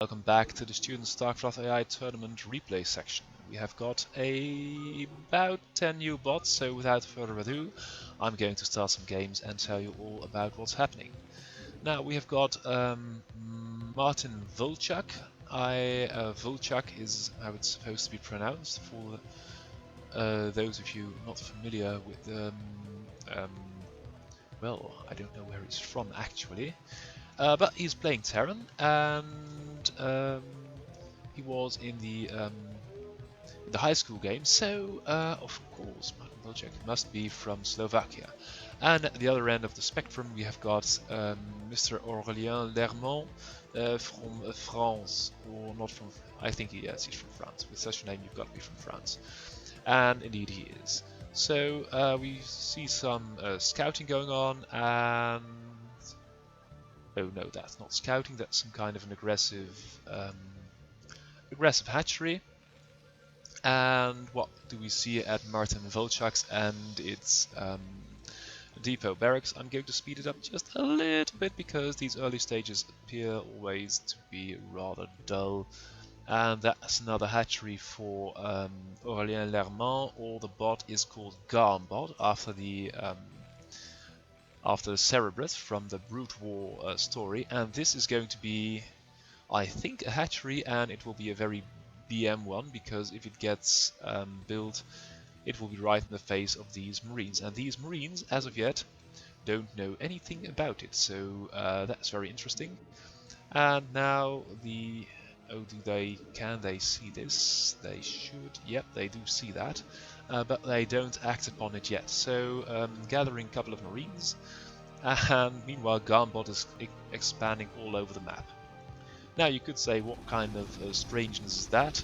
Welcome back to the Student StarCraft AI Tournament replay section. We have got about 10 new bots, so without further ado, I'm going to start some games and tell you all about what's happening. Now we have got Martin Vlcak. Vlcak is how it's supposed to be pronounced for those of you not familiar with well, I don't know where he's from actually. But he's playing Terran, and he was in the high school game, so of course Martin Vlcak must be from Slovakia. And at the other end of the spectrum we have got Mr. Aurélien Lermont from France, or not from, I think yes, he's from France. With such a name you've got to be from France. And indeed he is. So we see some scouting going on, and oh no, that's not scouting, that's some kind of an aggressive hatchery. And what do we see at Martin Vlcak's and its depot barracks? I'm going to speed it up just a little bit because these early stages appear always to be rather dull. And that's another hatchery for Aurélien Lermont, or the bot is called GarmBot after the Cerebrus from the Brute War story, and this is going to be, I think, a hatchery, and it will be a very BM one, because if it gets built, it will be right in the face of these Marines, and these Marines, as of yet, don't know anything about it, so that's very interesting. And now the... oh, can they see this? They should, yep, they do see that. But they don't act upon it yet. So gathering a couple of Marines, and meanwhile GarmBot is expanding all over the map. Now you could say, what kind of strangeness is that?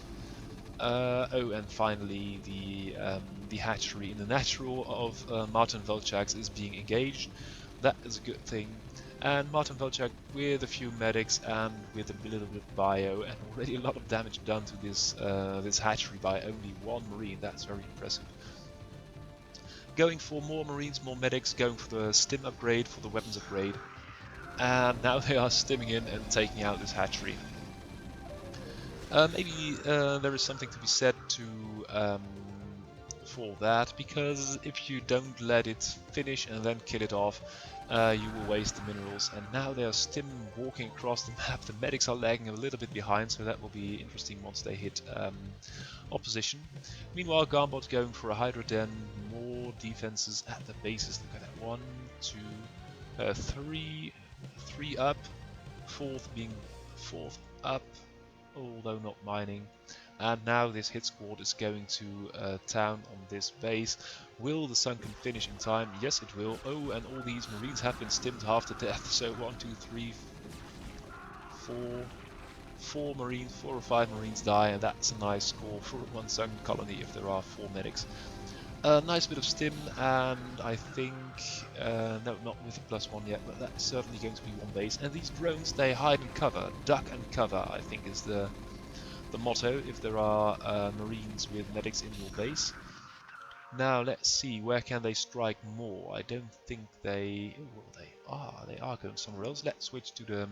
Oh, and finally the hatchery in the natural of Martin Vlcak's is being engaged. That is a good thing. And Martin Vlcak with a few medics and with a little bit of bio, and already a lot of damage done to this hatchery by only one Marine. That's very impressive. Going for more Marines, more medics, going for the stim upgrade, for the weapons upgrade. And now they are stimming in and taking out this hatchery. Maybe there is something to be said for that, because if you don't let it finish and then kill it off, you will waste the minerals. And now they are stim walking across the map. The medics are lagging a little bit behind, so that will be interesting once they hit opposition. Meanwhile, GarmBot going for a Hydra Den, more defenses at the bases. Look at that, 1, 2, 3 up, fourth up, although not mining. And now this hit squad is going to town on this base. Will the Sunken finish in time? Yes, it will. Oh, and all these Marines have been stimmed half to death. So 1, 2, 3, 4 Marines, 4 or 5 Marines die, and that's a nice score for one Sunken colony if there are 4 medics. Nice bit of stim, and I think, no, not with the +1 yet, but that's certainly going to be one base. And these drones, they hide and cover, duck and cover, I think is the motto if there are Marines with medics in your base. Now let's see, where can they strike more? I don't think they... well, they are going somewhere else. Let's switch to the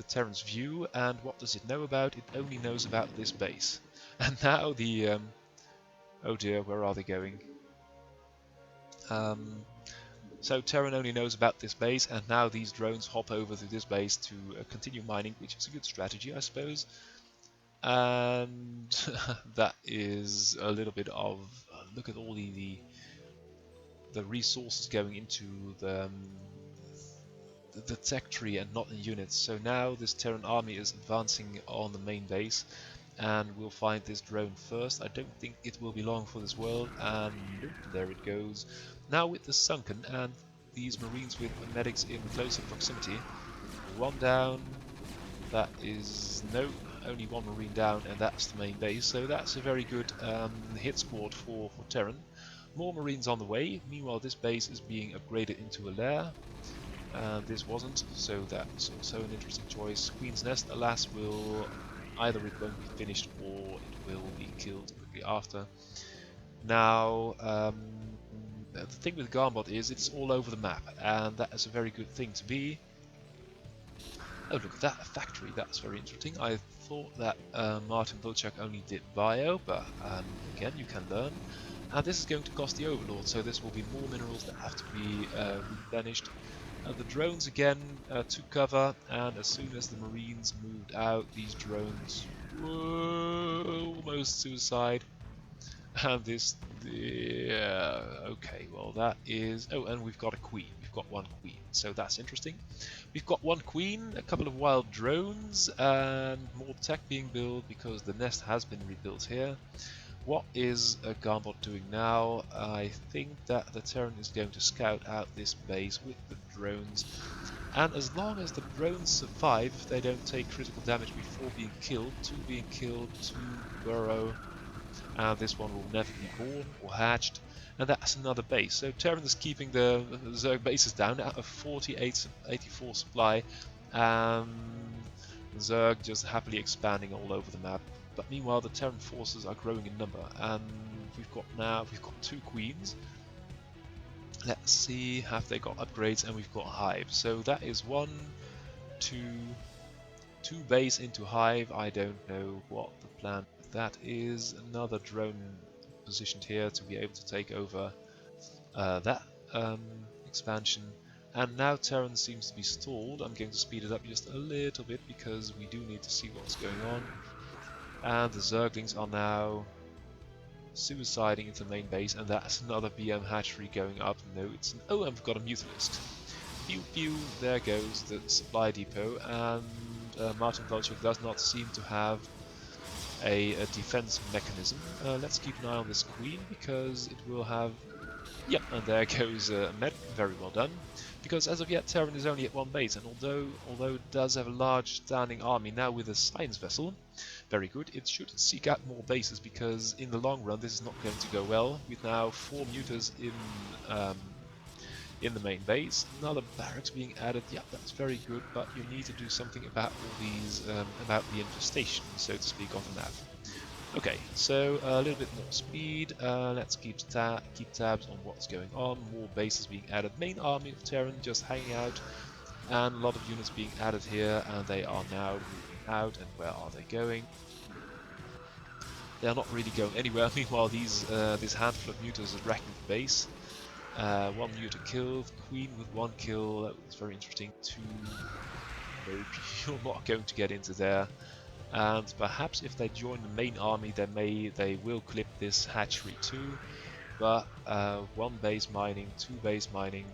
Terran's view, and what does it know about? It only knows about this base. And now the... oh dear, where are they going? So Terran only knows about this base, and now these drones hop over to this base to continue mining, which is a good strategy, I suppose. And that is a little bit of look at all the resources going into the tech tree and not in units. So now this Terran army is advancing on the main base, and we'll find this drone first. I don't think it will be long for this world, and there it goes. Now with the Sunken and these Marines with medics in closer proximity, 1 down. That is no. Only 1 Marine down, and that's the main base, so that's a very good hit squad for Terran. More Marines on the way. Meanwhile, this base is being upgraded into a lair. This wasn't, so that's also an interesting choice. Queen's Nest, alas, will either it won't be finished or it will be killed quickly after. Now, the thing with GarmBot is it's all over the map, and that is a very good thing to be. Oh, look at that, a factory. That's very interesting. I thought that Martin Vlcak only did bio, but again, you can learn. And this is going to cost the Overlord, so this will be more minerals that have to be replenished. The drones again took cover, and as soon as the Marines moved out, these drones were almost suicide. And this, okay, well that is, oh, and we've got a queen, we've got one queen, so that's interesting. We've got one queen, a couple of wild drones, and more tech being built because the nest has been rebuilt here. What is JompaBot doing now? I think that the Terran is going to scout out this base with the drones, and as long as the drones survive, if they don't take critical damage before being killed, two burrow, and this one will never be born or hatched, and that's another base. So Terran is keeping the Zerg bases down at a 84 supply, Zerg just happily expanding all over the map. But meanwhile, the Terran forces are growing in number, and we've got two queens. Let's see, have they got upgrades? And we've got hive. So that is two base into hive. I don't know what the plan with that is. Another drone positioned here to be able to take over that expansion. And now Terran seems to be stalled. I'm going to speed it up just a little bit because we do need to see what's going on. And the Zerglings are now suiciding into the main base, and that's another BM hatchery going up. No, it's an, oh, and we've got a Mutalist. Pew pew, there goes the supply depot, and Martin Vlcak does not seem to have a defense mechanism. Let's keep an eye on this queen because it will have. Yep, and there goes Med. Very well done. Because as of yet, Terran is only at one base, and although it does have a large standing army now with a science vessel, very good, it should seek out more bases because in the long run this is not going to go well. With now 4 mutas in the main base, another barracks being added. Yeah, that's very good, but you need to do something about all these about the infestation, so to speak, on the map. Okay, so a little bit more speed. Let's keep tabs on what's going on. More bases being added. Main army of Terran just hanging out, and a lot of units being added here, and they are now moving out. And where are they going? They are not really going anywhere. Meanwhile, this handful of mutas are wrecking the base. One muta killed, queen with 1 kill. That was very interesting. 2. Nope, you're not going to get into there. And perhaps if they join the main army, they will clip this hatchery too. But 1 base mining, 2 base mining,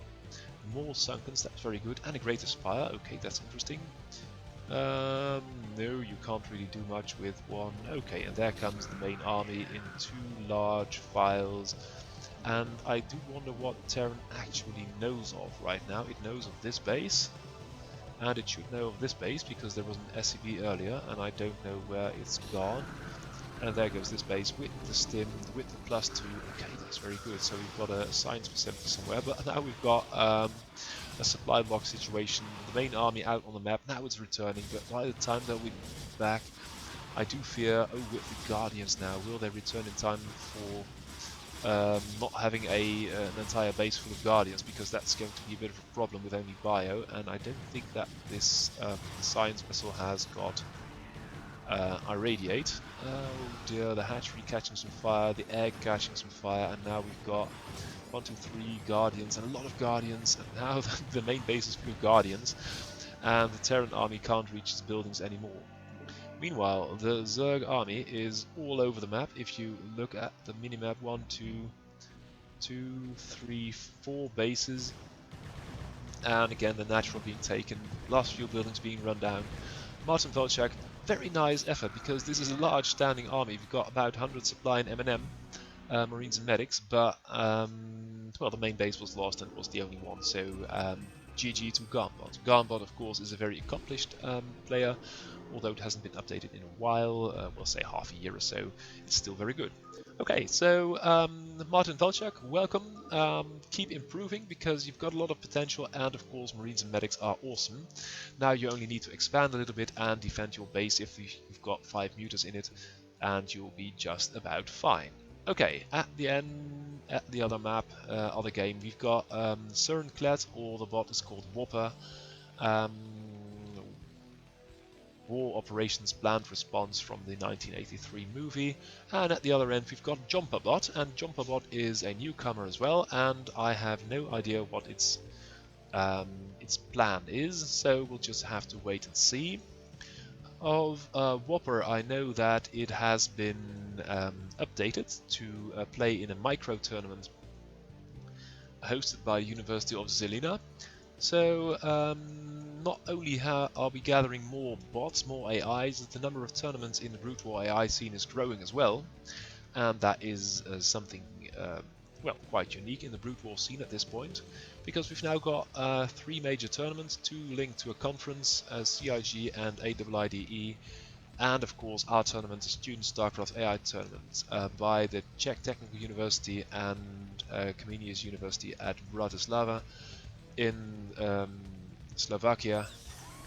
more sunkens, that's very good, and a greater spire. Okay, that's interesting. No, you can't really do much with 1. Okay, and there comes the main army in 2 large files. And I do wonder what Terran actually knows of right now. It knows of this base. And it should know of this base because there was an SCV earlier and I don't know where it's gone. And there goes this base with the stim, with the +2. Okay, that's very good. So we've got a science facility somewhere, but now we've got a supply box situation. The main army out on the map, now it's returning, but by the time they'll be back, I do fear, oh, with the Guardians now, will they return in time for not having an entire base full of Guardians, because that's going to be a bit of a problem with only bio, and I don't think that this science vessel has got irradiate. Oh dear, the hatchery catching some fire, the egg catching some fire, and now we've got 1, 2, 3 Guardians, and a lot of Guardians, and now the main base is full of Guardians, and the Terran army can't reach its buildings anymore. Meanwhile, the Zerg army is all over the map. If you look at the minimap, 1, 2, 3, 4 bases, and again the natural being taken, last few buildings being run down. Martin Vlcak, very nice effort because this is a large standing army. We've got about 100 supply in M&M, Marines and Medics, but well, the main base was lost and it was the only one, so GG to JompaBot. JompaBot, of course, is a very accomplished player. Although it hasn't been updated in a while, we'll say half a year or so, it's still very good. Okay, so Martin Vlcak, welcome. Keep improving because you've got a lot of potential, and of course Marines and Medics are awesome. Now you only need to expand a little bit and defend your base if you've got 5 mutas in it, and you'll be just about fine. Okay, at the end, at the other map, other game, we've got Cernclad, or the bot is called Whopper. War Operations Planned Response from the 1983 movie, and at the other end we've got JompaBot, and JompaBot is a newcomer as well, and I have no idea what its plan is, so we'll just have to wait and see. Of Whopper, I know that it has been updated to play in a micro tournament hosted by University of Zelina. So not only are we gathering more bots, more AIs, the number of tournaments in the Brood War AI scene is growing as well, and that is something well, quite unique in the Brood War scene at this point, because we've now got 3 major tournaments, 2 linked to a conference, CIG and AIIDE, and of course our tournament, the Student StarCraft AI tournament, by the Czech Technical University and Comenius University at Bratislava in Slovakia.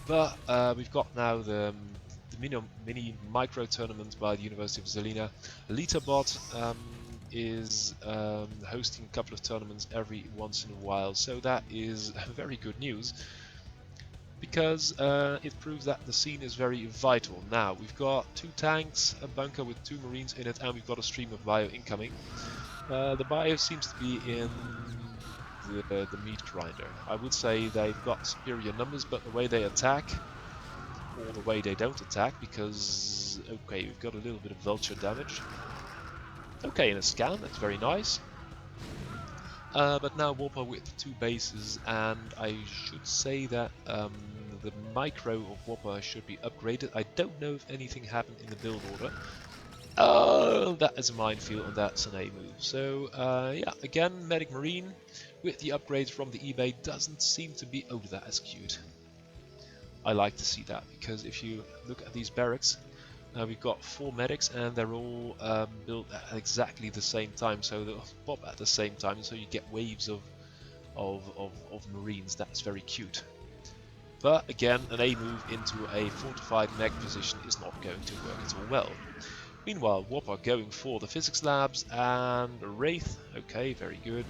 But we've got now the mini micro tournament by the University of Zelina. LitaBot is hosting a couple of tournaments every once in a while, so that is very good news, because it proves that the scene is very vital. Now we've got 2 tanks, a bunker with 2 marines in it, and we've got a stream of bio incoming. The bio seems to be in the meat grinder. I would say they've got superior numbers, but the way they attack, or the way they don't attack, because okay, we've got a little bit of vulture damage. Okay, in a scan, that's very nice. But now Whopper with 2 bases, and I should say that the micro of Whopper should be upgraded. I don't know if anything happened in the build order. Oh, that is a minefield, and that's an A move. So yeah, again, Medic Marine with the upgrades from the eBay doesn't seem to be that as cute. I like to see that, because if you look at these barracks, we've got 4 medics, and they're all built at exactly the same time, so they'll pop at the same time, so you get waves of marines. That's very cute. But again, an A move into a fortified mech position is not going to work at all well. Meanwhile, Whopper going for the physics labs and a Wraith. Okay, very good.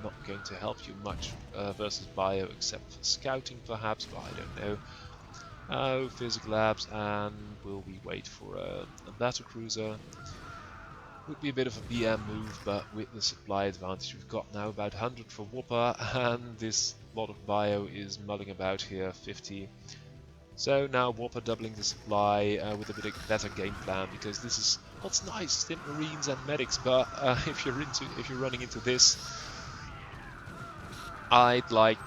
Not going to help you much versus Bio, except for scouting perhaps, but I don't know. Oh, physics labs, and will we wait for a battle cruiser? Would be a bit of a BM move, but with the supply advantage we've got now, about 100 for Whopper, and this lot of bio is mulling about here, 50. So now Whopper doubling the supply with a bit of better game plan, because this is what's nice, stint marines and medics, but if you're running into this, I'd like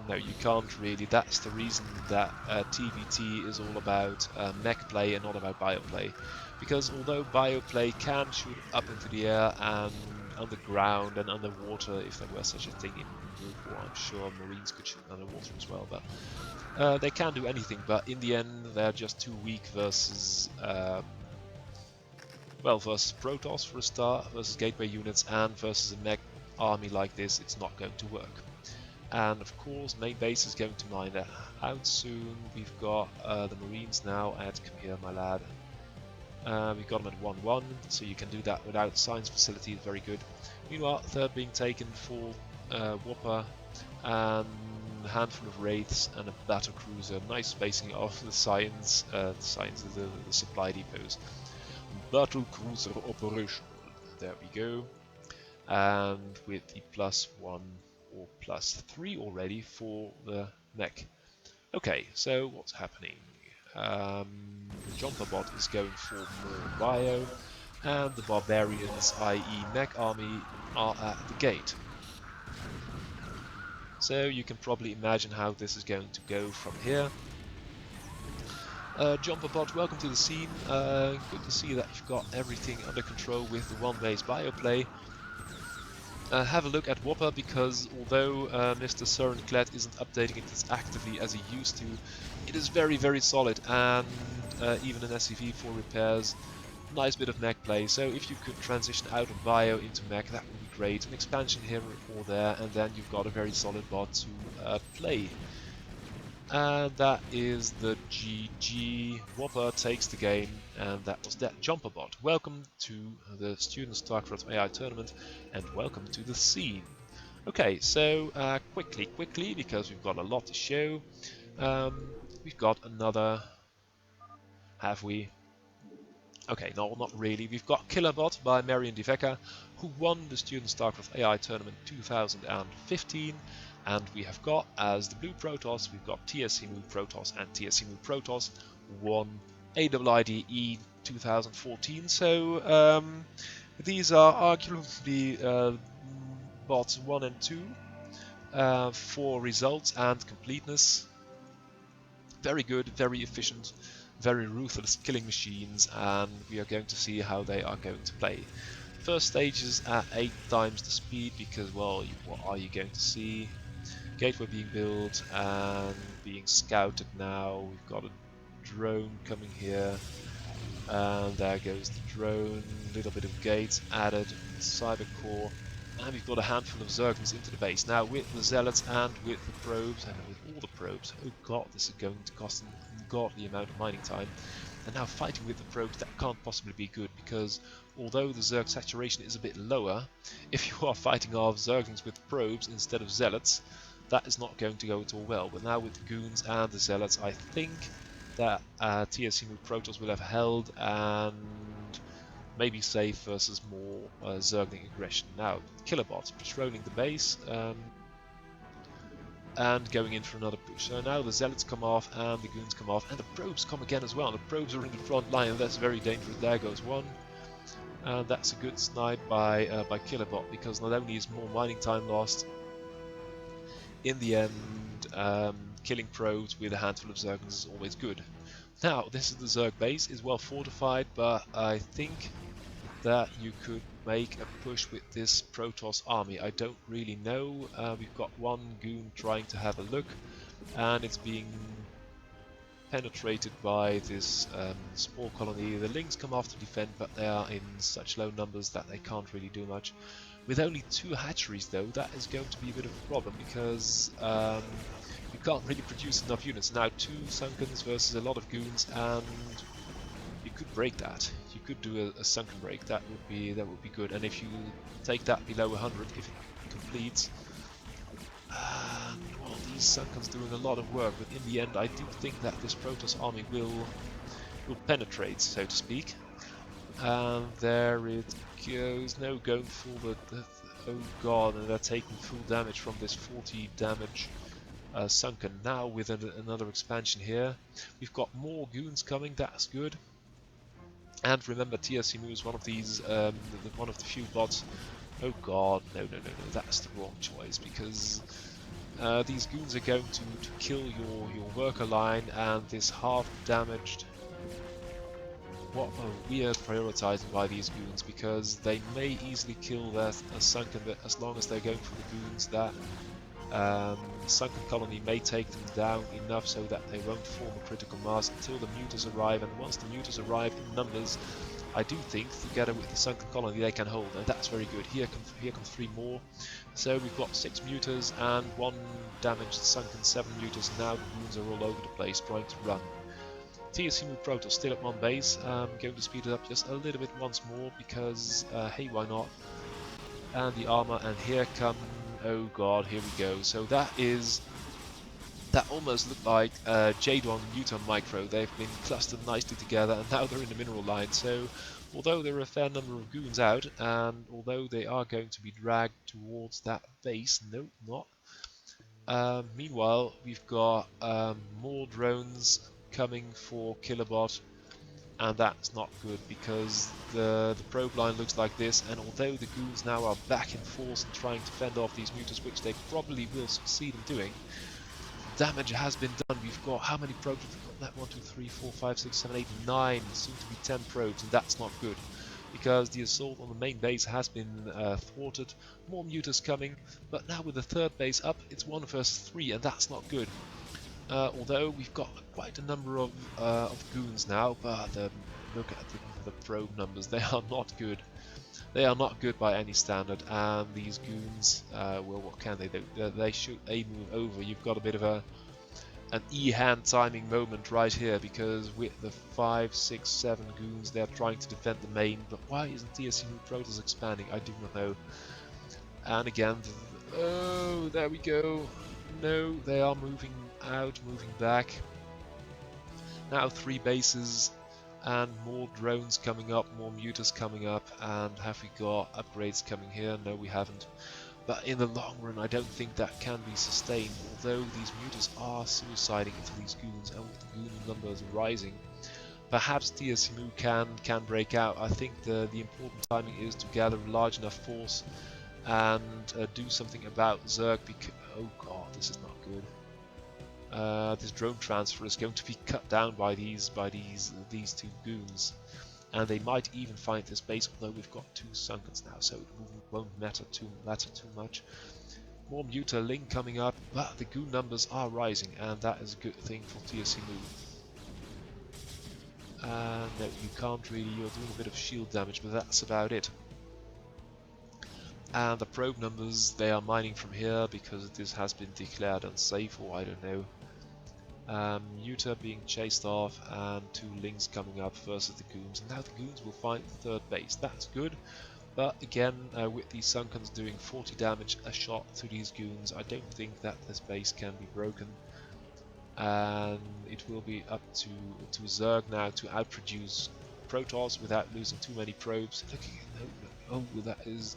no, you can't really. That's the reason that TVT is all about mech play and not about bio play, because although bio play can shoot up into the air and underground and underwater, if there were such a thing in Brood War, I'm sure marines could shoot underwater as well, but they can do anything, but in the end they're just too weak versus well, versus Protos for a start, versus gateway units, and versus a mech army like this, it's not going to work. And of course, main base is going to mine that out soon. We've got the marines now at, come here my lad, we've got them at 1-1, so you can do that without science facility, very good. Meanwhile, third being taken for Whopper, and a handful of wraiths and a battle cruiser. Nice spacing of the science of the supply depots. Battle cruiser operational. There we go. And with the +1 or +3 already for the mech. Okay, so what's happening? JompaBot is going for more bio, and the barbarians, i.e. mech army, are at the gate. So you can probably imagine how this is going to go from here. JompaBot, welcome to the scene. Good to see that you've got everything under control with the 1-base bio play. Have a look at Whopper, because although Mr. Sørenklædt isn't updating it as actively as he used to, it is very, very solid, and even an SCV for repairs, nice bit of mech play. So if you could transition out of bio into mech, that would be great. An expansion here or there, and then you've got a very solid bot to play. And that is the GG. Whopper takes the game, and that was that. JompaBot, welcome to the Student StarCraft AI tournament, and welcome to the scene. Okay, so quickly, because we've got a lot to show. We've got another Have we? Okay, no, not really. We've got Killerbot by Marian Diveka, who won the Student StarCraft AI Tournament 2015. And we have got, as the Blue Protoss, we've got TSU Protos, and TSU Protos won AIIDE 2014. So these are arguably bots 1 and 2 for results and completeness. Very good, very efficient, very ruthless killing machines, and we are going to see how they are going to play. First stage is at 8 times the speed because, well, what are you going to see? Gateway being built and being scouted now. We've got a drone coming here, and there goes the drone. Little bit of gates added, cyber core, and we've got a handful of Zerglings into the base. Now with the Zealots and with the probes, and with all the probes, oh god, this is going to cost an ungodly amount of mining time. And now fighting with the probes, that can't possibly be good, because although the Zerg saturation is a bit lower, if you are fighting off Zerglings with probes instead of Zealots, that is not going to go at all well. But now with the Goons and the Zealots, I think that TSU Protos will have held and maybe safe versus more Zergling aggression. Now, Killerbot patrolling the base and going in for another push. So now the Zealots come off and the Goons come off, and the probes come again as well. The probes are in the front line, and that's very dangerous. There goes one. And that's a good snipe by Killerbot, because not only is more mining time lost, in the end, killing probes with a handful of Zerglings is always good. Now, this is the Zerg base, is well fortified, but I think that you could make a push with this Protoss army. I don't really know. We've got one Goon trying to have a look, and it's being penetrated by this spore colony. The Lings come off to defend, but they are in such low numbers that they can't really do much. With only 2 hatcheries though, that is going to be a bit of a problem, because you can't really produce enough units. Now 2 Sunkens versus a lot of Goons, and you could break that. You could do a Sunken break. That would be good. And if you take that below 100, if it completes, well, these Sunkens doing a lot of work. But in the end, I do think that this Protoss army will penetrate, so to speak. And there it goes. No, going full, but oh god, and they're taking full damage from this 40 damage Sunken. Now with another expansion here, we've got more Goons coming. That's good. And remember, TSU is one of these, one of the few bots. Oh god, no, that's the wrong choice, because these Goons are going to kill your worker line, and this half damaged. What a weird prioritizing by these Goons, because they may easily kill their Sunken, but as long as they're going for the Goons, that Sunken colony may take them down enough so that they won't form a critical mass until the Mutas arrive. And once the Mutas arrive in numbers, I do think, together with the Sunken colony, they can hold, and that's very good. Here come 3 more. So we've got 6 Mutas and 1 damaged Sunken, 7 Mutas. Now the Goons are all over the place trying to run. TSU Protos still at 1 base. I'm going to speed it up just a little bit once more, because hey, why not? And the armor, and here come, oh god, here we go. So that almost looked like Jadon Newton Micro. They've been clustered nicely together, and now they're in the mineral line. So although there are a fair number of Goons out, and although they are going to be dragged towards that base, no, not. Meanwhile, we've got more drones coming for Killerbot, and that's not good, because the probe line looks like this, and although the Goons now are back in force and trying to fend off these Mutas, which they probably will succeed in doing, damage has been done. We've got, how many probes have we got? That 1, 2, 3, 4, 5, 6, 7, 8, 9, soon to be 10 probes, and that's not good, because the assault on the main base has been thwarted. More Mutas coming, but now with the 3rd base up, it's 1 versus 3, and that's not good. Although we've got quite a number of Goons now, but look at the probe numbers, they are not good. They are not good by any standard, and these Goons, well, what can they do? They shoot a move over. You've got a bit of an E-hand timing moment right here, because with the 5, 6, 7 Goons, they're trying to defend the main, but why isn't TSU Protos expanding? I do not know. And again, oh, there we go. No, they are moving out, moving back. Now 3 bases. And more drones coming up, more mutas coming up, and have we got upgrades coming here? No, we haven't. But in the long run, I don't think that can be sustained, although these mutas are suiciding into these goons, and with the goon numbers rising, perhaps TSU can break out. I think the important timing is to gather a large enough force and do something about Zerg, because, oh god, this is not good. This drone transfer is going to be cut down by these two goons, and they might even find this base. Although we've got 2 Sunkens now, so it won't matter too much. More Muta-Ling coming up, but the goon numbers are rising, and that is a good thing for TSU. No, you can't really. You're doing a bit of shield damage, but that's about it. And the probe numbers, they are mining from here because this has been declared unsafe, or I don't know. Muta being chased off, and 2 Lings coming up versus the goons. And now the goons will find the 3rd base. That's good, but again, with these Sunkens doing 40 damage a shot to these goons, I don't think that this base can be broken. And it will be up to Zerg now to outproduce Protoss without losing too many probes. Oh, that is.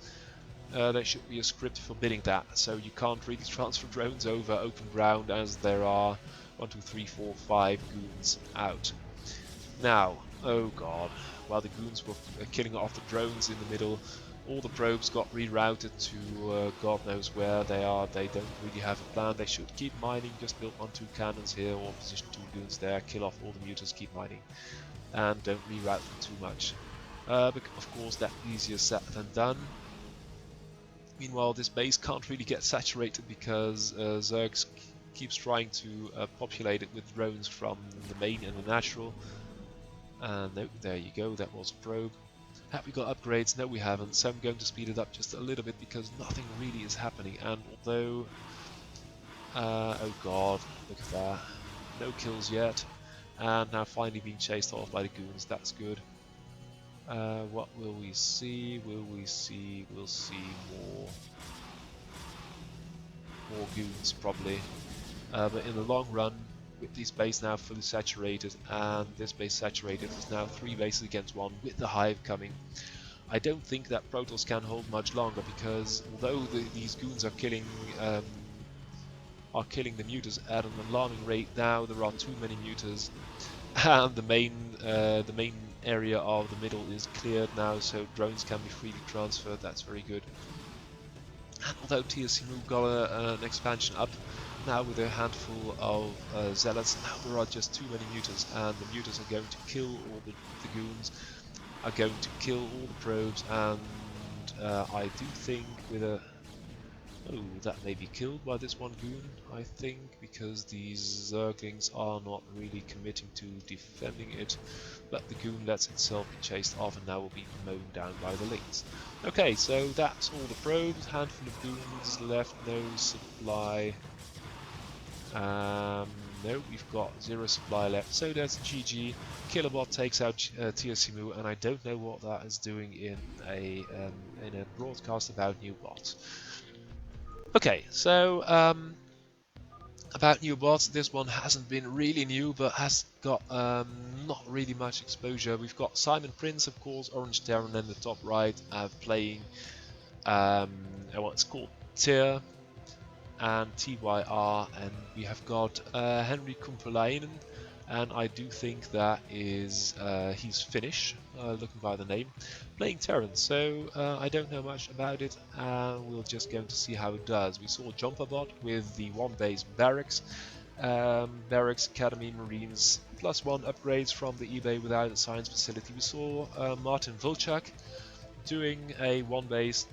There should be a script forbidding that, so you can't really transfer drones over open ground, as there are 1, 2, 3, 4, 5 goons out. Now, oh god, while the goons were killing off the drones in the middle, all the probes got rerouted to god knows where they are. They don't really have a plan. They should keep mining, just build 1, 2 cannons here, or position 2 goons there, kill off all the mutas, keep mining, and don't reroute them too much. But of course, that's easier said than done. Meanwhile, this base can't really get saturated because Zerg keeps trying to populate it with drones from the main and the natural. No, there you go, that was a probe. Have we got upgrades? No, we haven't, so I'm going to speed it up just a little bit because nothing really is happening. And although, oh god, look at that, no kills yet, and now finally being chased off by the goons, that's good. What will we see? We'll see more goons probably. But in the long run, with this base now fully saturated, and this base saturated, is now 3 bases against 1 with the hive coming. I don't think that Protoss can hold much longer, because although these goons are killing the mutas at an alarming rate now, there are too many mutas, and the main area of the middle is cleared now, so drones can be freely transferred. That's very good. And although TSU got an expansion up now with a handful of zealots, now there are just too many mutas, and the mutas are going to kill all the goons, are going to kill all the probes, and I do think with a... Oh, that may be killed by this one goon, I think, because these Zerglings are not really committing to defending it. But the goon lets itself be chased off and now will be mown down by the Lings. Okay, so that's all the probes, handful of goons left, no supply. No, we've got 0 supply left, so that's GG. Killerbot takes out TSU, and I don't know what that is doing in a broadcast about new bots. Okay, so about new bots, this one hasn't been really new, but has got not really much exposure. We've got Simon Prince, of course, Orange Terran in the top right, playing what's called Tyr and TYR, and we have got Henri Kumpulainen, and I do think that is he's Finnish, looking by the name, playing Terran, so I don't know much about it, and we're just going to see how it does. We saw JompaBot with the 1 base barracks, Academy Marines +1 upgrades from the eBay without a science facility. We saw Martin Vlcak doing a 1 base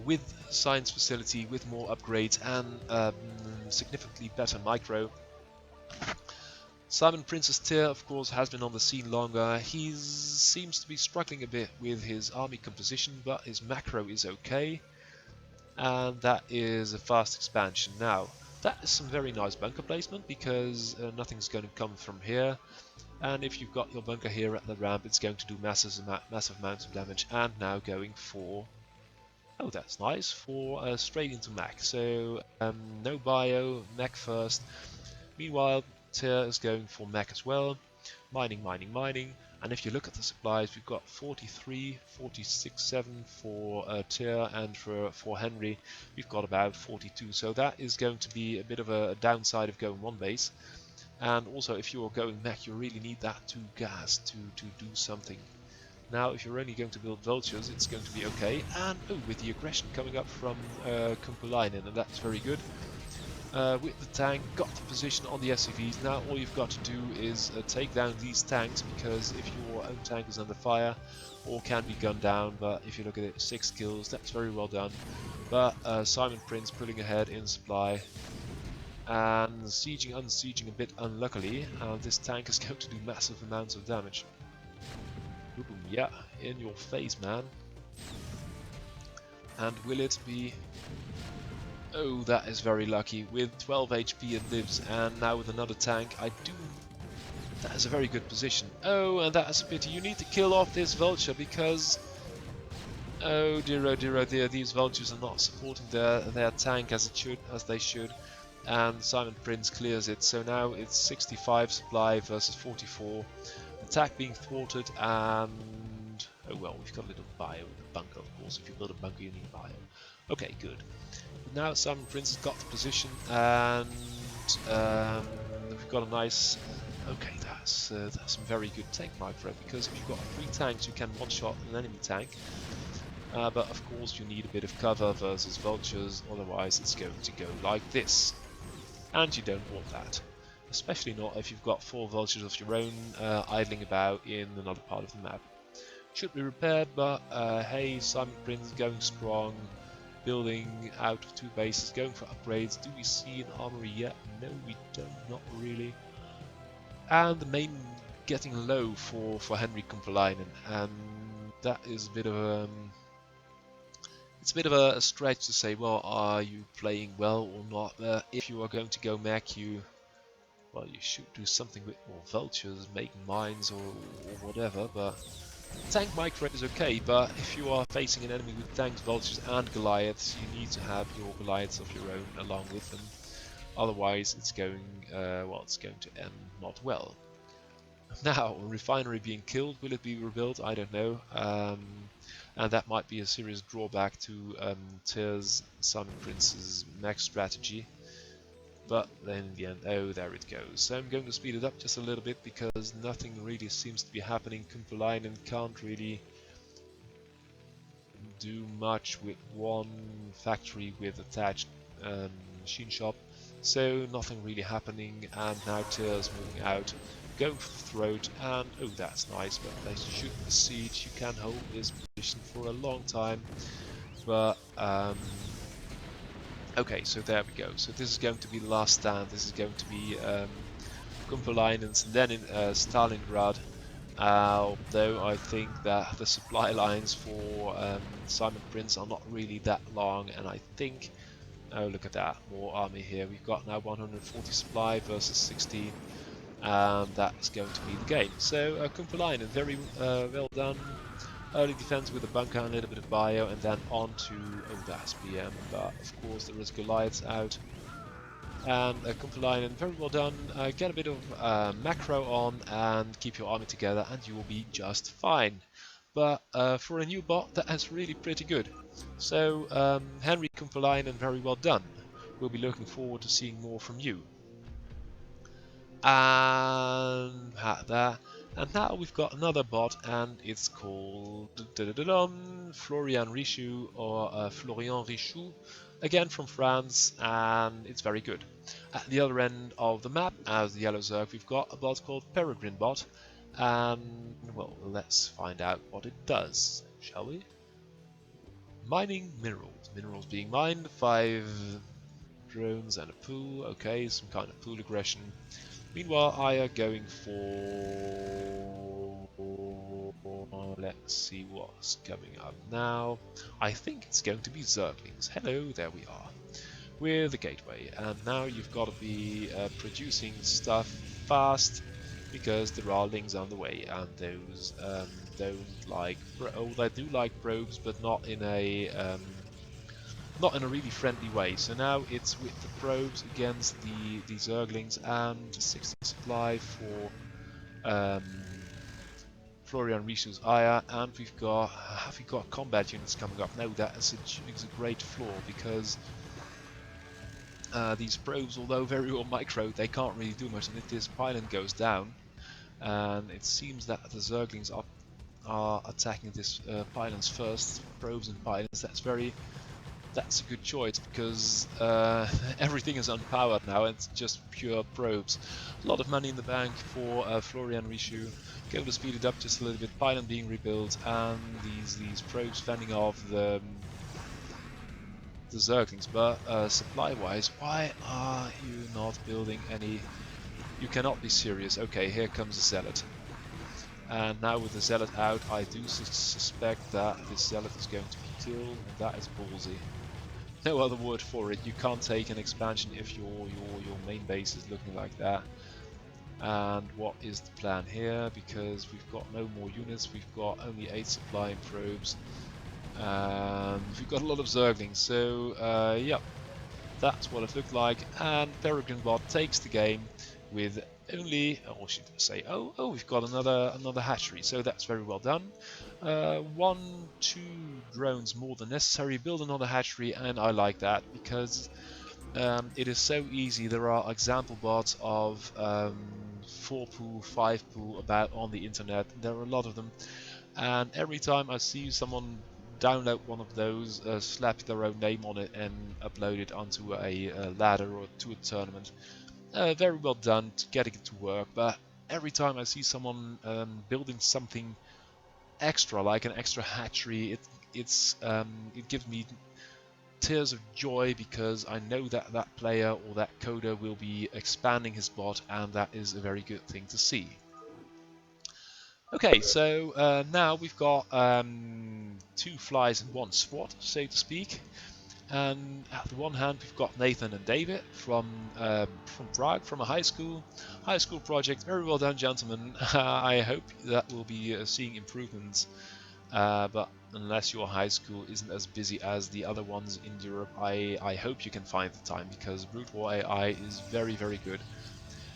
with science facility, with more upgrades and significantly better micro. Simon Prince's Tyr, of course, has been on the scene longer. He seems to be struggling a bit with his army composition, but his macro is okay. And that is a fast expansion. Now, that is some very nice bunker placement, because nothing's going to come from here. And if you've got your bunker here at the ramp, it's going to do massive amounts of damage. And now going for... Oh, that's nice, for straight into mech. So, no bio, mech first. Meanwhile, Tyr is going for mech as well. Mining, mining, mining. And if you look at the supplies, we've got 43, 46, 7 for Tyr, and for Henry, we've got about 42. So that is going to be a bit of a downside of going one base. And also, if you're going mech, you really need that 2 gas to do something. Now, if you're only going to build vultures, it's going to be okay. And oh, with the aggression coming up from Kumpulainen, and that's very good. With the tank, got the position on the SCVs. Now all you've got to do is take down these tanks, because if your own tank is under fire or can be gunned down, but if you look at it, 6 kills, that's very well done. But Simon Prince pulling ahead in supply and unsieging a bit unluckily, and this tank is going to do massive amounts of damage. Boom, yeah, in your face, man. And will it be... Oh, that is very lucky. With 12 HP it lives, and now with another tank, that is a very good position. Oh, and that is a pity. You need to kill off this vulture, because... Oh dear, oh dear, oh dear, these vultures are not supporting their tank as they should. And Simon Prince clears it, so now it's 65 supply versus 44. Attack being thwarted, and... Oh well, we've got a little bio in the bunker, of course. If you build a bunker, you need bio. Okay, good. Now Simon Prince has got the position, and we've got a nice... Okay, that's some very good tank micro, because if you've got 3 tanks, you can one-shot an enemy tank. But of course you need a bit of cover versus vultures, otherwise it's going to go like this. And you don't want that. Especially not if you've got 4 vultures of your own idling about in another part of the map. Should be repaired, but hey, Simon Prince going strong. Building out of 2 bases, going for upgrades. Do we see an armory yet? No, we don't, not really. And the main getting low for Henri Kumpulainen, and that is a bit of a... It's a bit of a stretch to say, well, are you playing well or not? If you are going to go mech, well, you should do something with more vultures, make mines or whatever, but... Tank micro is okay, but if you are facing an enemy with tanks, vultures and Goliaths, you need to have your Goliaths of your own along with them. Otherwise, it's going it's going to end not well. Now, refinery being killed, will it be rebuilt? I don't know. And that might be a serious drawback to Tyr's Simon Prince's mech strategy. But then in the end, oh, there it goes. So I'm going to speed it up just a little bit, because nothing really seems to be happening. Kumpulainen can't really do much with one factory with attached machine shop. So nothing really happening, and now Tyr's moving out, going for the throat, and oh, that's nice, but they shoot the siege. You can hold this position for a long time, but okay, so there we go. So this is going to be the last stand. This is going to be Kumpulainen's, and then in Stalingrad. Though I think that the supply lines for Simon Prince are not really that long, and I think... Oh, look at that, more army here. We've got now 140 supply versus 16, and that is going to be the game. So Kumpulainen, very well done. Early defense with a bunker and a little bit of bio, and then on to... Oh, that's PM, but of course there is Goliaths out. And Kumpulainen, very well done. Get a bit of macro on and keep your army together, and you will be just fine. But for a new bot, that is really pretty good. So Henri Kumpulainen, very well done. We'll be looking forward to seeing more from you. And that. And now we've got another bot, and it's called Florian Richoux, or Florian Richoux, again from France, and it's very good. At the other end of the map, as the yellow zerg, we've got a bot called PeregrineBot, and well, let's find out what it does, shall we? Mining minerals. Minerals being mined, 5 drones and a pool. Okay, some kind of pool aggression. Meanwhile, I are going for... Let's see what's coming up now. I think it's going to be Zerglings. Hello, there we are. With the gateway. And now you've got to be producing stuff fast, because there are lings on the way, and those don't like... Oh, they do like probes, but not in a really friendly way. So now it's with the probes against the Zerglings, and 60 supply for um, Florian Rishu's Aya, and have we got combat units coming up? No, that is a great flaw, because these probes, although very well micro, they can't really do much, and if this pylon goes down, and it seems that the Zerglings are attacking this pylons first, probes and pylons, that's a good choice, because everything is unpowered now, and it's just pure probes. A lot of money in the bank for Florian Rishu. Going to speed it up just a little bit, pylon being rebuilt, and these probes fending off the Zerglings. But supply-wise, why are you not building any? You cannot be serious. Okay, here comes a Zealot. And now with the Zealot out, I do suspect that this Zealot is going to be killed, and that is ballsy. No other word for it. You can't take an expansion if your main base is looking like that. And what is the plan here? Because we've got no more units, we've got only 8 supply probes, and we've got a lot of Zerglings. So yeah, that's what it looked like. And PeregrineBot takes the game with only, or should I say, oh, we've got another hatchery. So that's very well done. 1-2 drones more than necessary. Build another hatchery, and I like that because it is so easy. There are example bots of 4-poo, 5-poo about on the internet. There are a lot of them, and every time I see someone download one of those, slap their own name on it and upload it onto a ladder or to a tournament, very well done to getting it to work. But every time I see someone building something extra, like an extra hatchery, it gives me tears of joy, because I know that that player or that coder will be expanding his bot, and that is a very good thing to see. Okay, so now we've got 2 flies and 1 swat, so to speak. And at the one hand, we've got Nathan and David from Prague, from a high school project. Very well done, gentlemen. I hope that we'll be seeing improvements. But unless your high school isn't as busy as the other ones in Europe, I hope you can find the time, because Brute War AI is very, very good.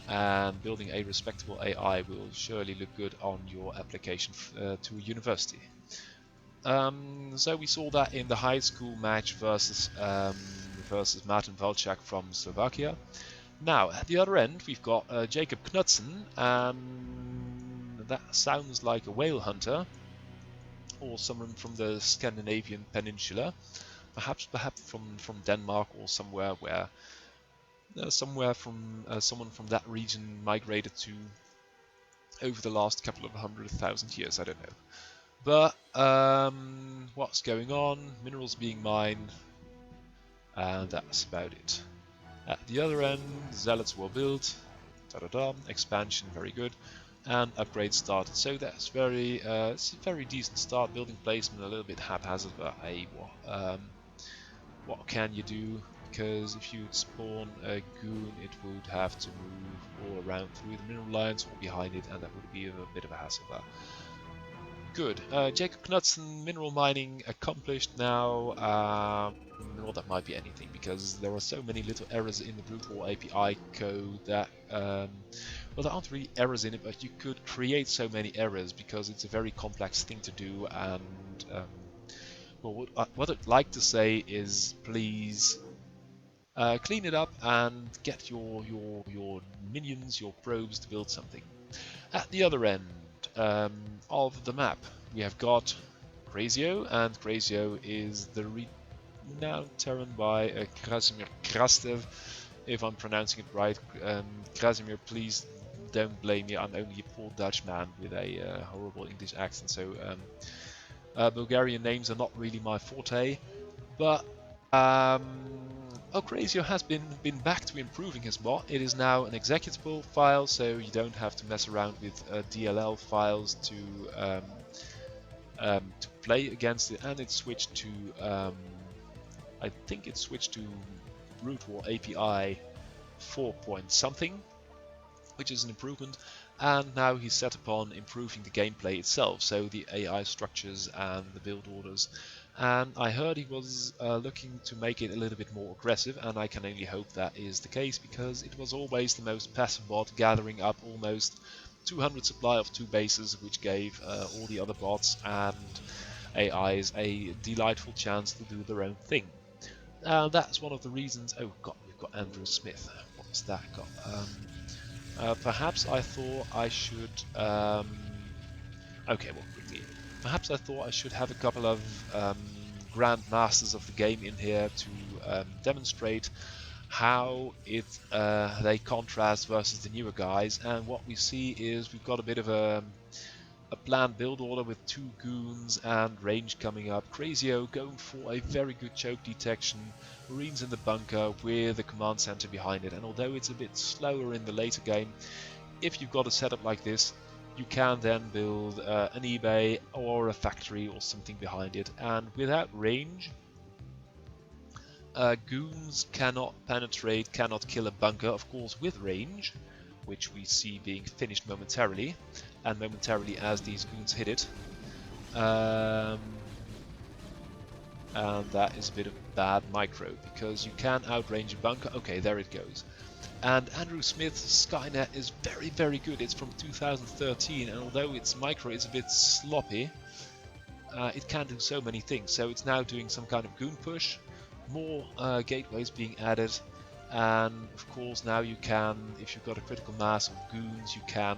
And building a respectable AI will surely look good on your application to a university. So we saw that in the high school match versus Martin Vlcak from Slovakia. Now at the other end we've got Jacob Knudsen, and that sounds like a whale hunter or someone from the Scandinavian peninsula, perhaps from Denmark, or somewhere where someone from that region migrated to over the last couple of 100,000 years. I don't know. But what's going on? Minerals being mined, and that's about it. At the other end, Zealots were built, expansion very good, and upgrades started. So that's it's a very decent start. Building placement a little bit haphazard, but hey, what can you do? Because if you spawn a goon, it would have to move all around through the mineral lines or behind it, and that would be a bit of a hassle there. Good. Jacob Knudsen, mineral mining accomplished now. Well, that might be anything, because there are so many little errors in the Brute War API code that, well, there aren't really errors in it, but you could create so many errors because it's a very complex thing to do. And well, what I'd like to say is, please clean it up and get your minions, your probes, to build something. At the other end of the map, we have got Grazio, and Grazio is the renowned Terran by Krasimir Krastev, if I'm pronouncing it right. Krasimir, please don't blame me, I'm only a poor Dutch man with a horrible English accent, so Bulgarian names are not really my forte. But Grazio has been back to improving his bot. It is now an executable file, so you don't have to mess around with DLL files to play against it, and it's switched to I think it's switched to Brute War API 4 point something, which is an improvement. And now he's set upon improving the gameplay itself, so the AI structures and the build orders. And I heard he was looking to make it a little bit more aggressive, and I can only hope that is the case, because it was always the most passive bot, gathering up almost 200 supply of 2 bases, which gave all the other bots and AIs a delightful chance to do their own thing. That's one of the reasons. Oh god, we've got Andrew Smith. What's that got? Perhaps I thought I should. Okay, well, quickly. Perhaps I thought I should have a couple of grandmasters of the game in here to demonstrate how they contrast versus the newer guys. And what we see is we've got a bit of a planned build order with 2 goons and range coming up. Grazio going for a very good choke detection. Marines in the bunker with the command center behind it. And although it's a bit slower in the later game, if you've got a setup like this, you can then build an eBay or a factory or something behind it. And without range, goons cannot penetrate, cannot kill a bunker. Of course, with range, which we see being finished momentarily, and momentarily as these goons hit it. And that is a bit of bad micro, because you can outrange a bunker. Okay, there it goes. And Andrew Smith's Skynet is very, very good. It's from 2013, and although its micro is a bit sloppy, it can do so many things. So it's now doing some kind of goon push, more gateways being added, and of course now you can, if you've got a critical mass of goons, you can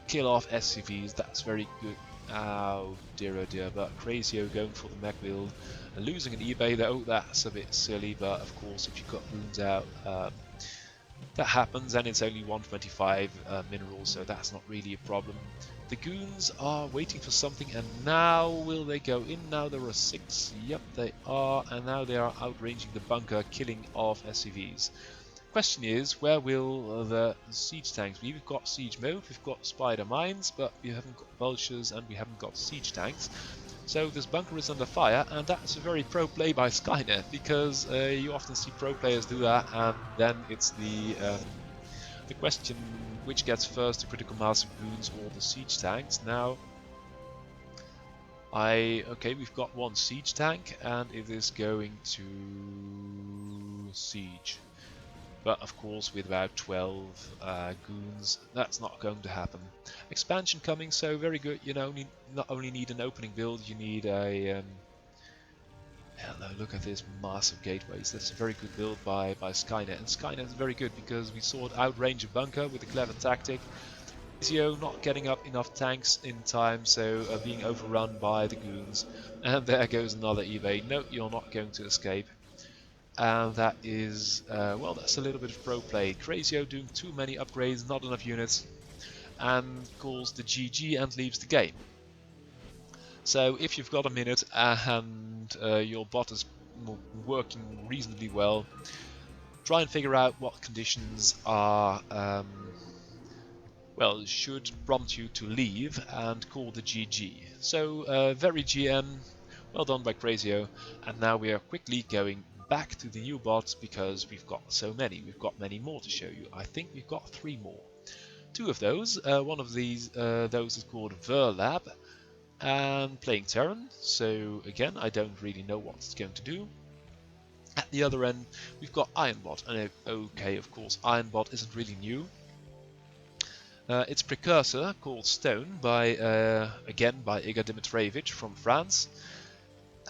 kill off SCVs. That's very good. Oh dear, but Grazio going for the mech build, losing an eBay though, that's a bit silly, but of course if you've got goons out, that happens, and it's only 125 minerals, so that's not really a problem. The goons are waiting for something, and now will they go in? Now there are 6. Yep, they are, and now they are outranging the bunker, killing off SCVs. Question is, where will the siege tanks be? We've got siege mode, we've got spider mines, but we haven't got vultures and we haven't got siege tanks. So this bunker is under fire, and that's a very pro play by Skynet, because you often see pro players do that, and then it's the question which gets first, the critical mass of goons or the siege tanks. Now, okay, we've got 1 siege tank, and it is going to siege. But of course, with about 12 goons, that's not going to happen. Expansion coming, so very good. You know, not only need an opening build, you need a. Hello, look at this massive gateways. That's a very good build by Skynet, and Skynet is very good because we saw it outrange a bunker with a clever tactic. Grazio not getting up enough tanks in time, so being overrun by the goons. And there goes another eBay. No, you're not going to escape. And that is, well, that's a little bit of pro play. Grazio doing too many upgrades, not enough units, and calls the GG and leaves the game. So if you've got a minute and your bot is working reasonably well, try and figure out what conditions are, well, should prompt you to leave and call the GG. So very GM, well done by Grazio, and now we are quickly going back to the new bots because we've got so many. We've got many more to show you. I think we've got 3 more. 2 of those. One of these, those is called Verlab and playing Terran. So again, I don't really know what it's going to do. At the other end, we've got IronBot. And okay, of course, IronBot isn't really new. Its precursor, called Stone, by again by Igor Dimitrievich from France,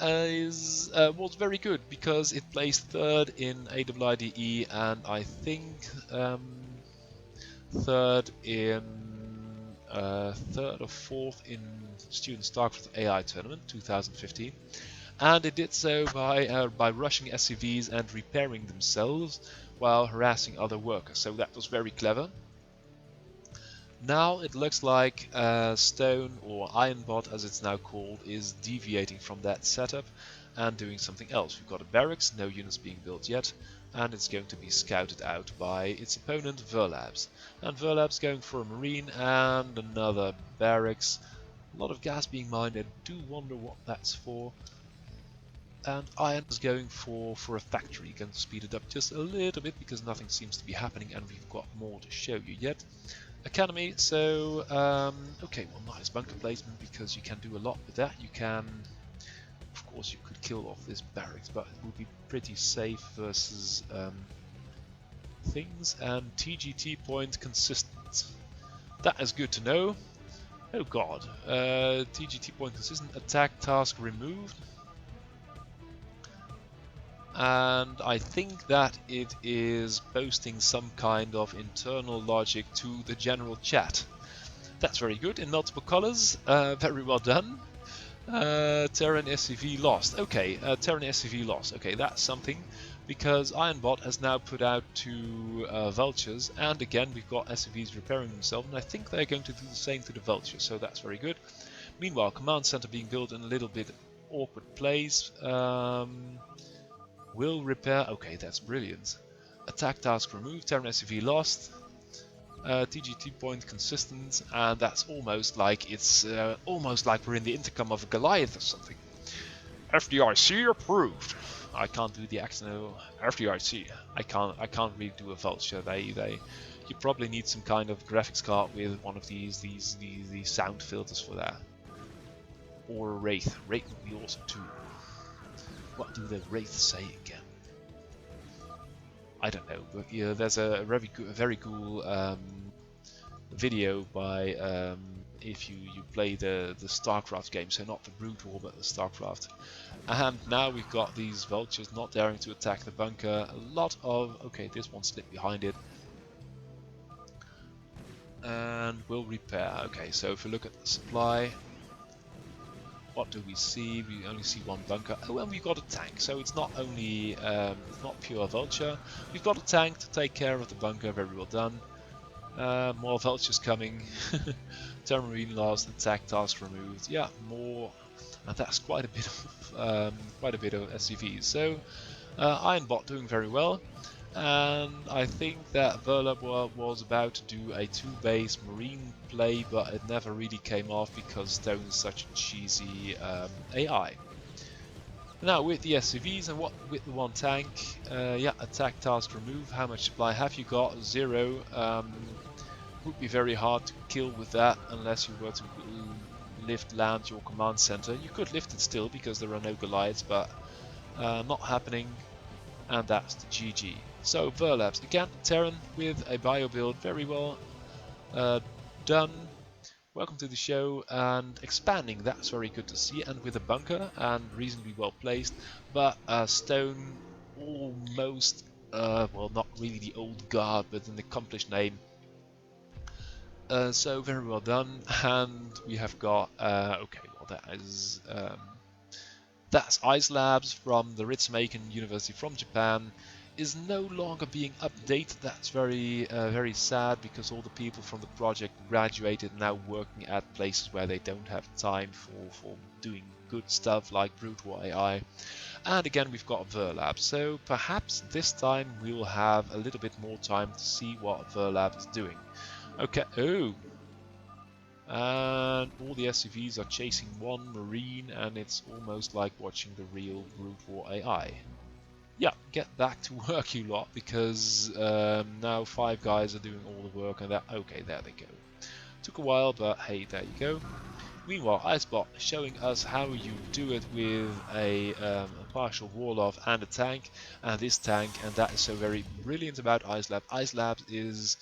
was very good because it placed 3rd in AWIDE and I think 3rd or 4th in Student StarCraft AI Tournament 2015, and it did so by rushing SCVs and repairing themselves while harassing other workers. So that was very clever. Now it looks like Stone, or IronBot as it's now called, is deviating from that setup and doing something else. We've got a barracks, no units being built yet, and it's going to be scouted out by its opponent Verlab's. And Verlab's going for a marine and another barracks. A lot of gas being mined, I do wonder what that's for. And Iron is going for a factory, going to speed it up just a little bit because nothing seems to be happening and we've got more to show you yet. Academy, so okay, well, nice bunker placement because you can do a lot with that. You can, of course, you could kill off this barracks, but it would be pretty safe versus things. And TGT point consistent. That is good to know. Oh god, TGT point consistent, attack task removed. And I think that it is posting some kind of internal logic to the general chat. That's very good, in multiple colors, very well done. Terran SCV lost. Okay, Terran SCV lost. Okay, that's something, because IronBot has now put out 2 vultures, and again we've got SCVs repairing themselves, and I think they're going to do the same to the vultures, so that's very good. Meanwhile, command center being built in a little bit awkward place. Will repair. Okay, that's brilliant. Attack task removed. Terran SCV lost. TGT point consistent, and that's almost like we're in the intercom of a Goliath or something. FDIC approved. I can't do the accent. No. FDIC. I can't really do a vulture. You probably need some kind of graphics card with one of these sound filters for that. Or a wraith. Wraith would be awesome too. What do the wraiths say again? I don't know, but yeah, there's a very cool video by if you play the StarCraft game, so not the Brood War but the StarCraft. And now we've got these vultures not daring to attack the bunker. A lot of this one slipped behind it, and will repair. Okay, so if we look at the supply, what do we see? We only see 1 bunker. Oh, and we've got a tank, so it's not only not pure vulture. We've got a tank to take care of the bunker. Very well done. More vultures coming. Terran Marine lost. Attack task removed. Yeah, more, and that's quite a bit of SCVs. So IronBot doing very well. And I think that Verlab was about to do a 2-base marine play, but it never really came off because Stone is such a cheesy AI. Now with the SCVs and with the 1 tank, yeah, attack task remove. How much supply have you got? 0. Would be very hard to kill with that unless you were to land your command center. You could lift it still because there are no Goliaths, but not happening. And that's the GG. So Verlabs again, Terran with a bio build, very well done. Welcome to the show, and expanding, that's very good to see, and with a bunker and reasonably well placed, but Stone almost, well, not really the old guard, but an accomplished name. So very well done, and we have got okay, well that is that's Ice Labs from the Ritsumeikan University from Japan. Is no longer being updated. That's very very sad, because all the people from the project graduated, now working at places where they don't have time for doing good stuff like Brood War AI. And again we've got Verlab, so perhaps this time we'll have a little bit more time to see what Verlab is doing. Okay, oh, and all the SCVs are chasing 1 Marine, and it's almost like watching the real Brood War AI. Yeah, get back to work, you lot, because now 5 guys are doing all the work, and that. Okay, there they go. Took a while, but hey, there you go. Meanwhile, IceBot showing us how you do it with a partial wall-off and a tank, and this tank, and that is so very brilliant about IceLab. IceLab is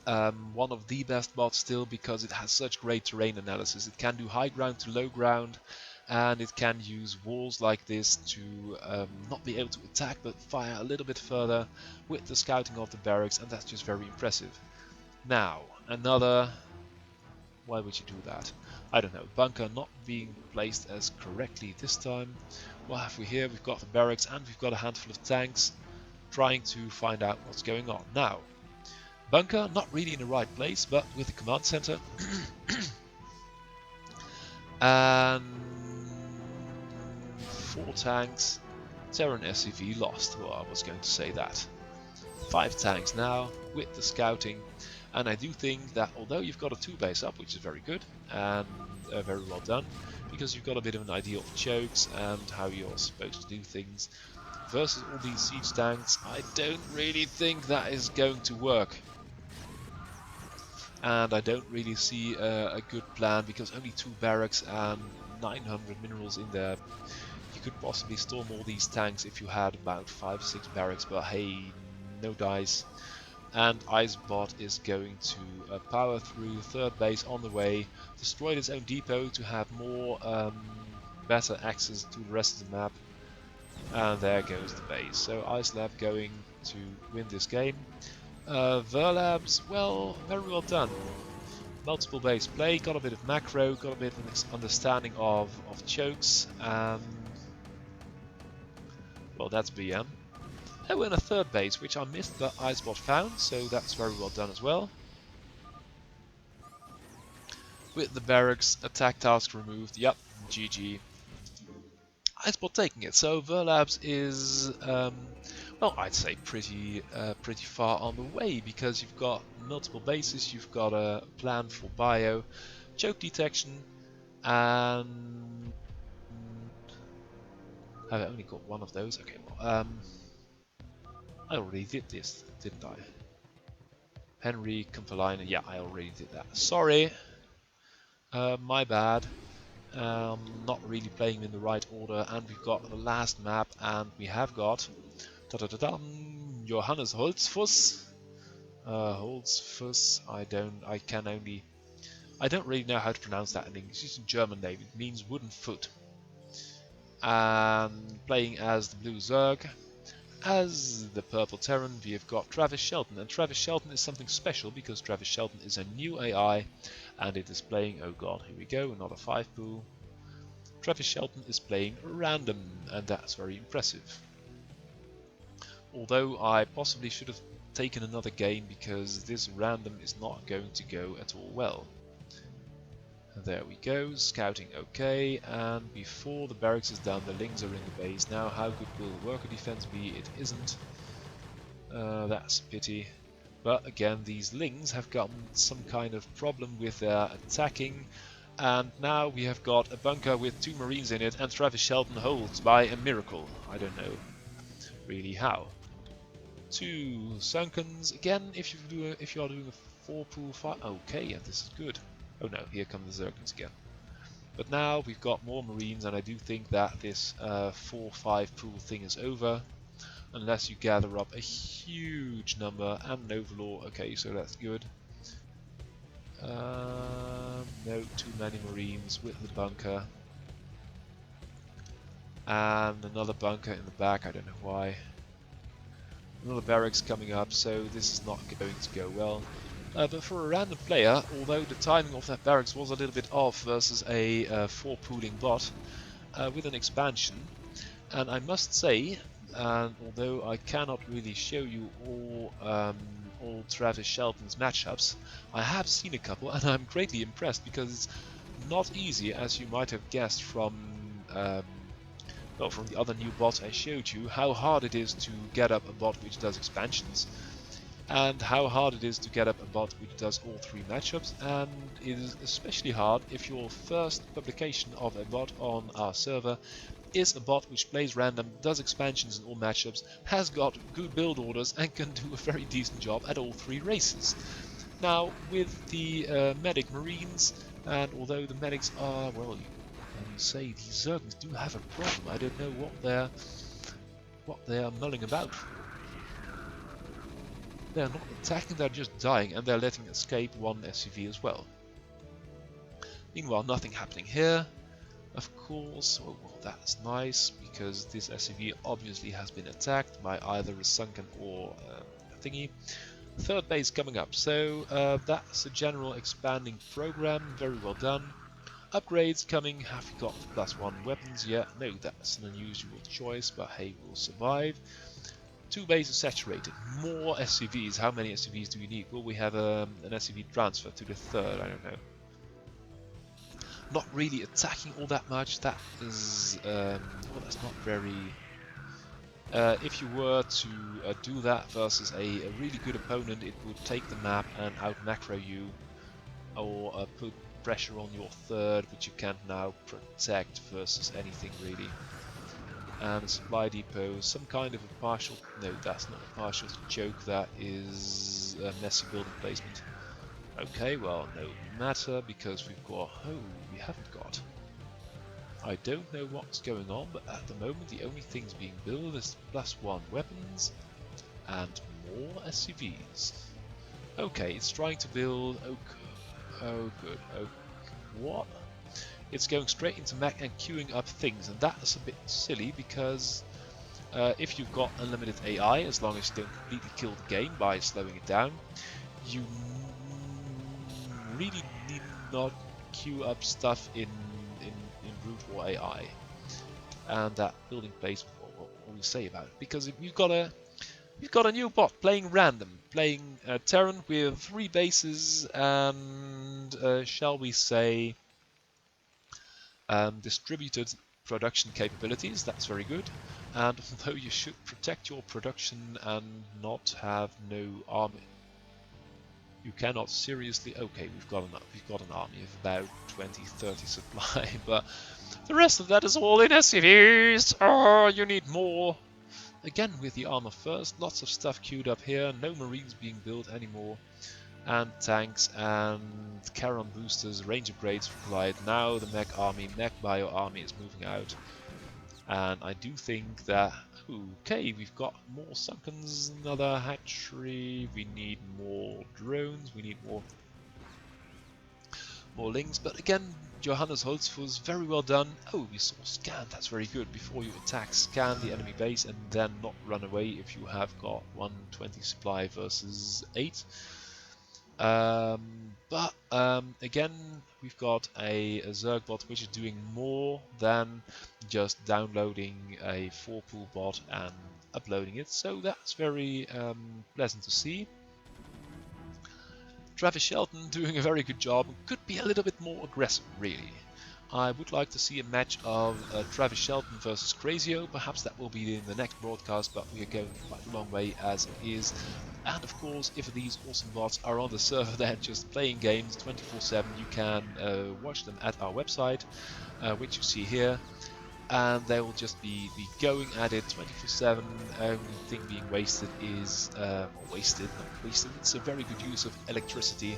one of the best bots still, because it has such great terrain analysis. It can do high ground to low ground, and it can use walls like this to not be able to attack but fire a little bit further with the scouting of the barracks, and that's just very impressive. Now, another... Why would you do that? I don't know. Bunker not being placed as correctly this time. What have we here? We've got the barracks and we've got a handful of tanks trying to find out what's going on. Now, bunker not really in the right place, but with the command center. And 4 tanks. Terran SCV lost. Well, I was going to say that. 5 tanks now with the scouting. And I do think that although you've got a 2-base up, which is very good and very well done, because you've got a bit of an idea of chokes and how you're supposed to do things, versus all these siege tanks, I don't really think that is going to work. And I don't really see a good plan, because only 2 barracks and 900 minerals in there. You could possibly storm all these tanks if you had about 5 or 6 barracks, but hey, no dice. and IceBot is going to power through third base on the way, destroy its own depot to have more better access to the rest of the map, and there goes the base. So IceLab going to win this game. Verlab's, well, very well done. Multiple base play, got a bit of macro, got a bit of an understanding of chokes, and well, that's BM. Oh, and a third base, which I missed, but IceBot found, so that's very well done as well. With the barracks, attack task removed, yep, GG. IceBot taking it, so Verlab's is, well, I'd say pretty far on the way, because you've got multiple bases, you've got a plan for bio, choke detection, and I've only got one of those. Okay, well, I already did this, didn't I? Henri Kumpulainen, yeah, I already did that. Sorry, my bad. Not really playing in the right order, and we've got the last map, and we have got Johannes Holzfuss. Holzfuss. I don't really know how to pronounce that in English. It's a German name. It means wooden foot. And playing as the blue Zerg. As the purple Terran, we have got Travis Shelton, and Travis Shelton is something special because Travis Shelton is a new AI, and it is playing, oh god, here we go, another 5 pool. Travis Shelton is playing random, and that's very impressive. Although I possibly should have taken another game because this random is not going to go at all well. There we go, scouting okay, and before the barracks is done, the Lings are in the base. Now, how good will worker defense be? It isn't. That's a pity. But again, these Lings have gotten some kind of problem with their attacking, and now we have got a bunker with 2 Marines in it, and Travis Shelton holds by a miracle. I don't know really how. 2 Sunkens. Again, if you are doing a 4 pool fight, okay, yeah, this is good. Oh no, here come the Zergans again. But now we've got more Marines, and I do think that this 4-5 pool thing is over. Unless you gather up a huge number and an Overlord. Okay, so that's good. No, too many Marines with the bunker. And another bunker in the back, I don't know why. Another barracks coming up, so this is not going to go well. But for a random player, although the timing of that barracks was a little bit off versus a 4-pooling bot with an expansion, and I must say, although I cannot really show you all Travis Shelton's matchups, I have seen a couple, and I'm greatly impressed because it's not easy, as you might have guessed from well, from the other new bots I showed you, how hard it is to get up a bot which does expansions. And how hard it is to get up a bot which does all 3 matchups, and it is especially hard if your first publication of a bot on our server is a bot which plays random, does expansions in all matchups, has got good build orders, and can do a very decent job at all 3 races. Now, with the medic Marines, and although the medics are, well, you say these Zergans do have a problem, I don't know what they are mulling about. They're not attacking, they're just dying, and they're letting escape 1 SCV as well. Meanwhile, nothing happening here, of course. Oh, well, that's nice, because this SCV obviously has been attacked by either a Sunken or a thingy. Third base coming up, so that's a general expanding program, very well done. Upgrades coming, have we got +1 weapons yet? No, that's an unusual choice, but hey, we'll survive. 2 bases saturated, more SCVs. How many SCVs do we need? Will we have an SCV transfer to the 3rd? I don't know. Not really attacking all that much. That is, well, that's not very... if you were to do that versus a really good opponent, it would take the map and out-macro you, or put pressure on your 3rd, which you can't now protect versus anything really. And a supply depot, some kind of a partial, no, that's not a partial choke, that is a messy building placement. Okay, well, no matter, because we've got, oh, we haven't got. I don't know what's going on, but at the moment the only things being built is +1 weapons and more SCVs. Okay, it's trying to build... Oh good. Oh, what? It's going straight into mech and queuing up things, and that is a bit silly because if you've got unlimited AI, as long as you don't completely kill the game by slowing it down, you really need not queue up stuff in brute war AI. And that building place, what will you say about it? Because if you've got a new bot playing random, playing Terran with 3 bases and shall we say distributed production capabilities. That's very good. And although you should protect your production and not have no army, you cannot seriously... Okay, we've got an army of about 20-30 supply, but the rest of that is all in SCVs. Oh, you need more. Again with the armor first, lots of stuff queued up here, no marines being built anymore, and tanks and Charon boosters, range upgrades required. Now the mech army, mech bio army is moving out, and I do think that, okay, we've got more Sunkens, another hatchery, we need more drones, we need more links, but again, Johannes Holzfuss, very well done. Oh, we saw scan, that's very good. Before you attack, scan the enemy base and then not run away if you have got 120 supply versus 8. But again, we've got a ZergBot which is doing more than just downloading a 4-pool bot and uploading it, so that's very pleasant to see. Travis Shelton doing a very good job, could be a little bit more aggressive really. I would like to see a match of Travis Shelton versus Grazio. Perhaps that will be in the next broadcast, but we are going quite a long way as it is. And of course, if these awesome bots are on the server then just playing games 24/7, you can watch them at our website, which you see here. And they will just be going at it 24/7. Only thing being wasted is, not wasted, it's a very good use of electricity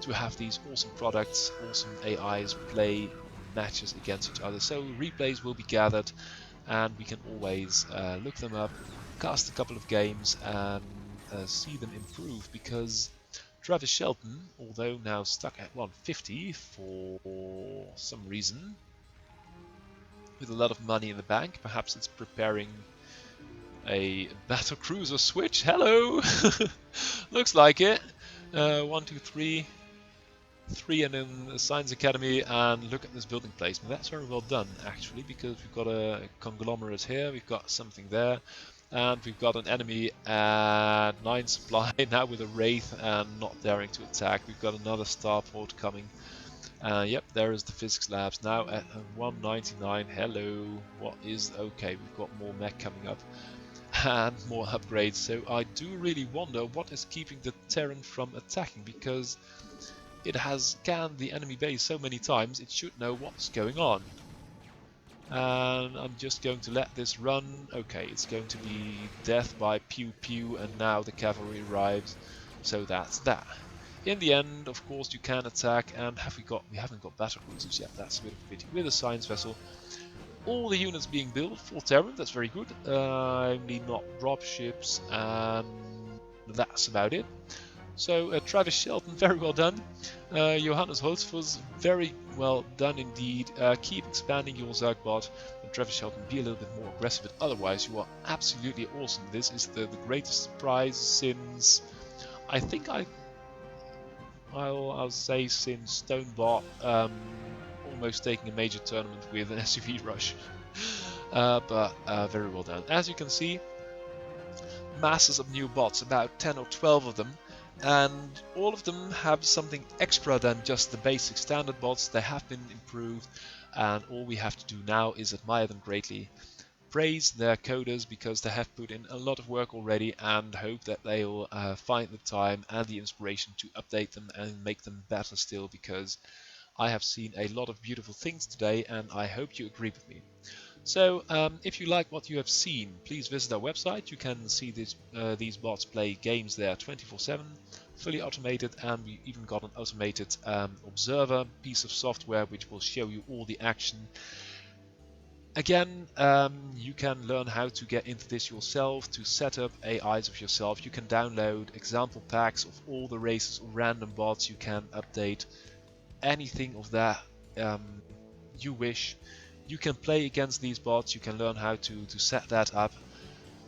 to have these awesome products, awesome AIs play matches against each other. So replays will be gathered and we can always look them up, cast a couple of games and see them improve, because Travis Shelton, although now stuck at 150 for some reason, with a lot of money in the bank, perhaps it's preparing a battle cruiser switch. Hello! Looks like it. 1, 2, 3, and then the Science Academy, and look at this building placement. That's very well done actually, because we've got a conglomerate here, we've got something there, and we've got an enemy at 9 supply now with a Wraith and not daring to attack. We've got another starport coming. Yep, there is the physics labs now at 199. Hello, what is... Okay, we've got more mech coming up and more upgrades. So I do really wonder what is keeping the Terran from attacking, because it has scanned the enemy base so many times, it should know what's going on. And I'm just going to let this run. Okay, it's going to be death by pew pew, and now the cavalry arrives. So that's that. In the end, of course, you can attack, and we haven't got battle cruisers yet, that's a bit of a pity, with a science vessel. All the units being built for Terran, that's very good, only not dropships, and that's about it. So Travis Shelton, very well done. Johannes Holzfuss, very well done indeed. Keep expanding your ZergBot, and Travis Shelton, be a little bit more aggressive, but otherwise you are absolutely awesome. This is the greatest surprise since, I think I'll say since StoneBot almost taking a major tournament with an SUV rush. But very well done. As you can see, masses of new bots, about 10 or 12 of them, and all of them have something extra than just the basic standard bots. They have been improved, and all we have to do now is admire them greatly, praise their coders because they have put in a lot of work already, and hope that they'll find the time and the inspiration to update them and make them better still, because I have seen a lot of beautiful things today and I hope you agree with me. So if you like what you have seen, please visit our website. You can see these bots play games there 24/7, fully automated, and we even got an automated observer piece of software which will show you all the action. Again, you can learn how to get into this yourself, to set up AIs of yourself. You can download example packs of all the races of random bots. You can update anything of that you wish. You can play against these bots. You can learn how to set that up.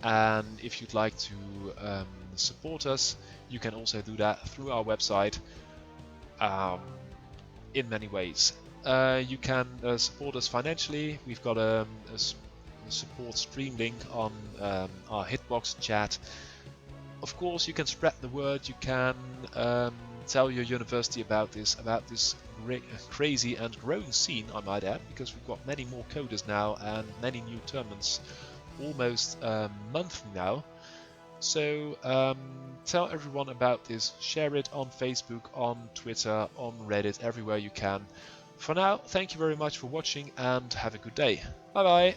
And if you'd like to support us, you can also do that through our website in many ways. You can support us financially. We've got a support stream link on our Hitbox chat. Of course, you can spread the word. You can tell your university about this crazy and growing scene, I might add, because we've got many more coders now and many new tournaments almost monthly now. So tell everyone about this, share it on Facebook, on Twitter, on Reddit, everywhere you can. For now, thank you very much for watching and have a good day. Bye bye!